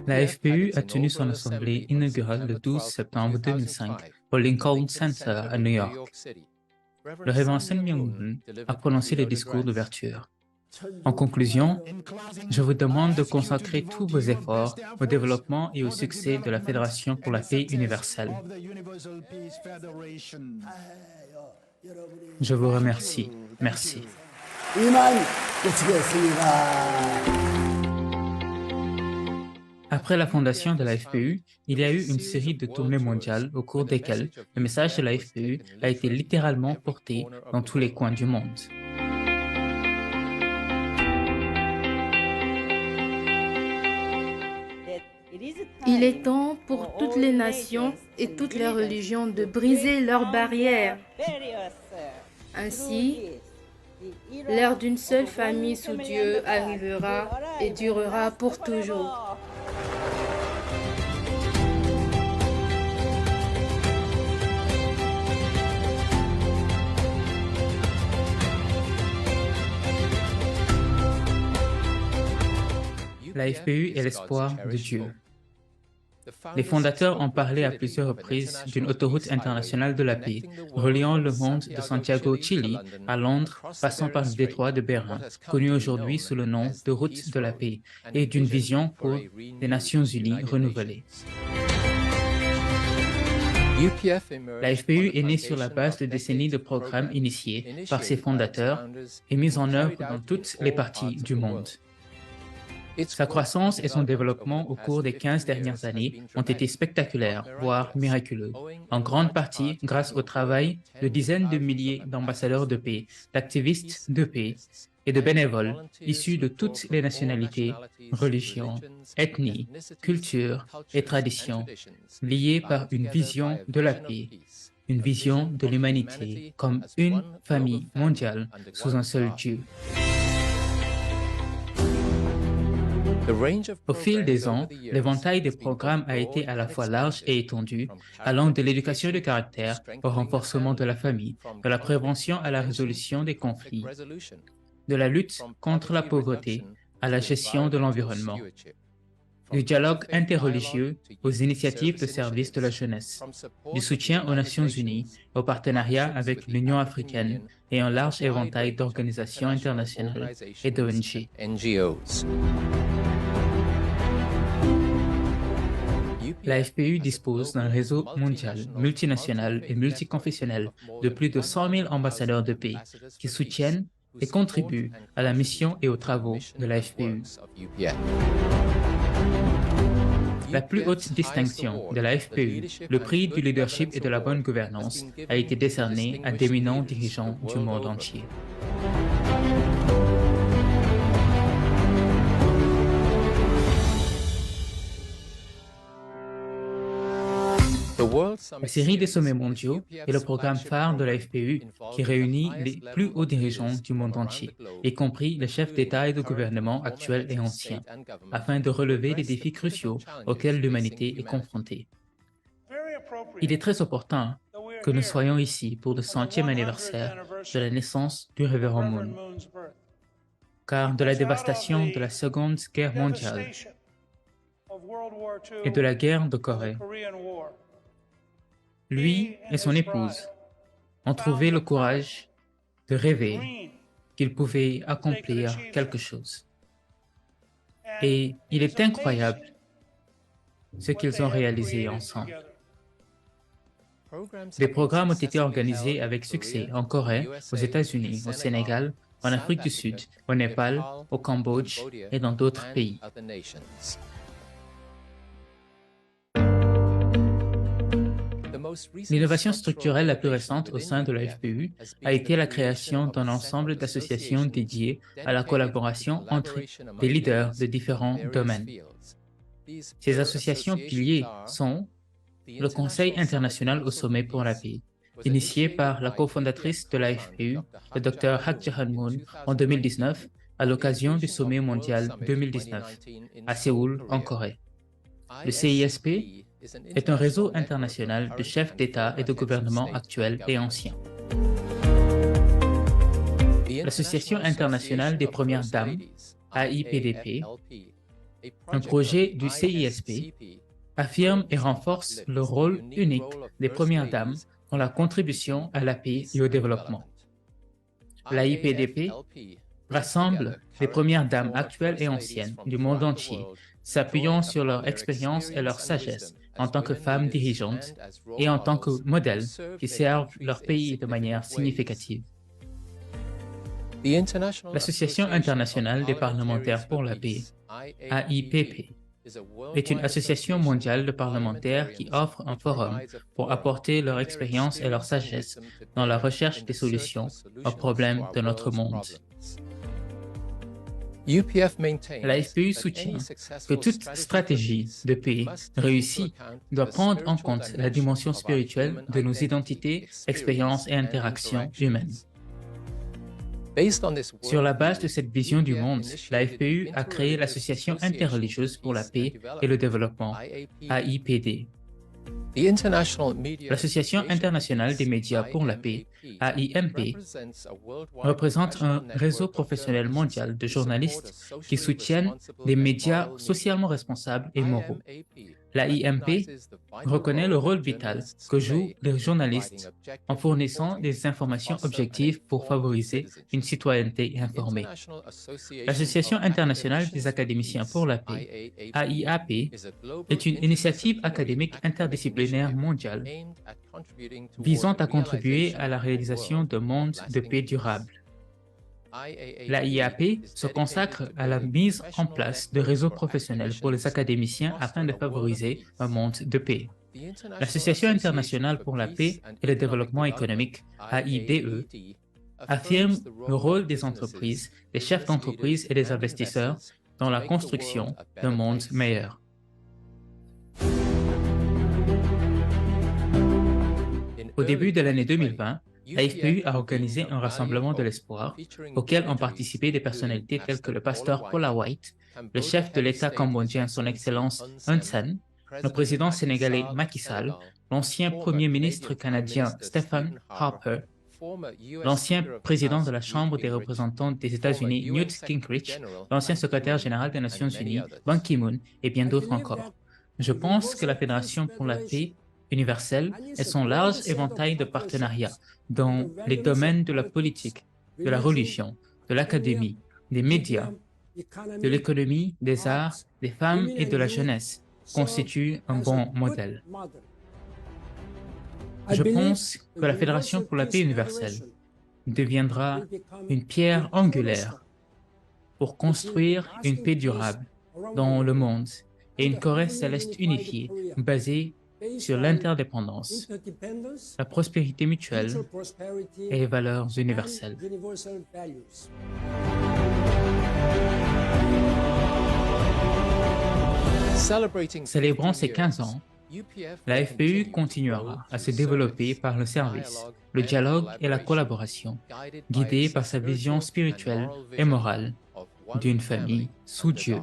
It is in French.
La FPU a tenu son assemblée inaugurale le 12 septembre 2005 au Lincoln Center à New York. Le révérend Sun Myung Moon a prononcé le discours d'ouverture. En conclusion, je vous demande de consacrer tous vos efforts au développement et au succès de la Fédération pour la paix universelle. Je vous remercie. Merci. Après la fondation de la FPU, il y a eu une série de tournées mondiales au cours desquelles le message de la FPU a été littéralement porté dans tous les coins du monde. Il est temps pour toutes les nations et toutes les religions de briser leurs barrières. Ainsi, l'ère d'une seule famille sous Dieu arrivera et durera pour toujours. La FPU est l'espoir de Dieu. Les fondateurs ont parlé à plusieurs reprises d'une autoroute internationale de la paix, reliant le monde de Santiago, Chili, à Londres, passant par le détroit de Bering, connu aujourd'hui sous le nom de route de la paix, et d'une vision pour les Nations Unies renouvelée. La FPU est née sur la base de décennies de programmes initiés par ses fondateurs et mis en œuvre dans toutes les parties du monde. Sa croissance et son développement au cours des 15 dernières années ont été spectaculaires, voire miraculeux, en grande partie grâce au travail de dizaines de milliers d'ambassadeurs de paix, d'activistes de paix et de bénévoles issus de toutes les nationalités, religions, ethnies, cultures et traditions, liés par une vision de la paix, une vision de l'humanité comme une famille mondiale sous un seul Dieu. Au fil des ans, l'éventail des programmes a été à la fois large et étendu, allant de l'éducation de caractère au renforcement de la famille, de la prévention à la résolution des conflits, de la lutte contre la pauvreté à la gestion de l'environnement, du dialogue interreligieux aux initiatives de service de la jeunesse, du soutien aux Nations Unies, au partenariat avec l'Union africaine et un large éventail d'organisations internationales et d'ONG. La FPU dispose d'un réseau mondial, multinational et multiconfessionnel de plus de 100 000 ambassadeurs de paix qui soutiennent et contribuent à la mission et aux travaux de la FPU. La plus haute distinction de la FPU, le prix du leadership et de la bonne gouvernance, a été décerné à d'éminents dirigeants du monde entier. La série des sommets mondiaux est le programme phare de la FPU qui réunit les plus hauts dirigeants du monde entier, y compris les chefs d'État et de gouvernement actuels et anciens, afin de relever les défis cruciaux auxquels l'humanité est confrontée. Il est très opportun que nous soyons ici pour le 100e anniversaire de la naissance du révérend Moon, car de la dévastation de la Seconde Guerre mondiale et de la guerre de Corée, lui et son épouse ont trouvé le courage de rêver qu'ils pouvaient accomplir quelque chose. Et il est incroyable ce qu'ils ont réalisé ensemble. Des programmes ont été organisés avec succès en Corée, aux États-Unis, au Sénégal, en Afrique du Sud, au Népal, au Cambodge et dans d'autres pays. L'innovation structurelle la plus récente au sein de la FPU a été la création d'un ensemble d'associations dédiées à la collaboration entre des leaders de différents domaines. Ces associations piliers sont le Conseil international au sommet pour la paix, initié par la cofondatrice de la FPU, le Dr Hak Ja-han Moon, en 2019, à l'occasion du sommet mondial 2019, à Séoul, en Corée. Le CISP est un réseau international de chefs d'État et de gouvernement actuels et anciens. L'Association internationale des premières dames, AIPDP, Un projet du CISP affirme et renforce le rôle unique des Premières Dames dans la contribution à la paix et au développement. La IPDP rassemble les Premières Dames actuelles et anciennes du monde entier, s'appuyant sur leur expérience et leur sagesse en tant que femmes dirigeantes et en tant que modèles qui servent leur pays de manière significative. L'Association internationale des parlementaires pour la paix, AIPP, est une association mondiale de parlementaires qui offre un forum pour apporter leur expérience et leur sagesse dans la recherche des solutions aux problèmes de notre monde. La FPU soutient que toute stratégie de paix réussie doit prendre en compte la dimension spirituelle de nos identités, expériences et interactions humaines. Sur la base de cette vision du monde, la FPU a créé l'Association interreligieuse pour la paix et le développement, AIPD. L'Association internationale des médias pour la paix, AIMP, représente un réseau professionnel mondial de journalistes qui soutiennent des médias socialement responsables et moraux. L'AIMP reconnaît le rôle vital que jouent les journalistes en fournissant des informations objectives pour favoriser une citoyenneté informée. L'Association internationale des académiciens pour la paix, AIAP, est une initiative académique interdisciplinaire mondiale visant à contribuer à la réalisation d'un monde de paix durable. L'AIAP se consacre à la mise en place de réseaux professionnels pour les académiciens afin de favoriser un monde de paix. L'Association internationale pour la paix et le développement économique, AIDE, affirme le rôle des entreprises, des chefs d'entreprise et des investisseurs dans la construction d'un monde meilleur. Au début de l'année 2020, la FPU a organisé un rassemblement de l'espoir auquel ont participé des personnalités telles que le pasteur Paula White, le chef de l'État cambodgien Son Excellence Hun Sen, le président sénégalais Macky Sall, l'ancien premier ministre canadien Stephen Harper, l'ancien président de la Chambre des représentants des États-Unis Newt Gingrich, l'ancien secrétaire général des Nations Unies Ban Ki-moon et bien d'autres encore. Je pense que la Fédération pour la paix universelle et son large éventail de partenariats dans les domaines de la politique, de la religion, de l'académie, des médias, de l'économie, des arts, des femmes et de la jeunesse constitue un bon modèle. Je pense que la Fédération pour la paix universelle deviendra une pierre angulaire pour construire une paix durable dans le monde et une Corée céleste unifiée basée sur l'interdépendance, la prospérité mutuelle et les valeurs universelles. Célébrant ses 15 ans, la FPU continuera à se développer par le service, le dialogue et la collaboration, guidée par sa vision spirituelle et morale d'une famille sous Dieu.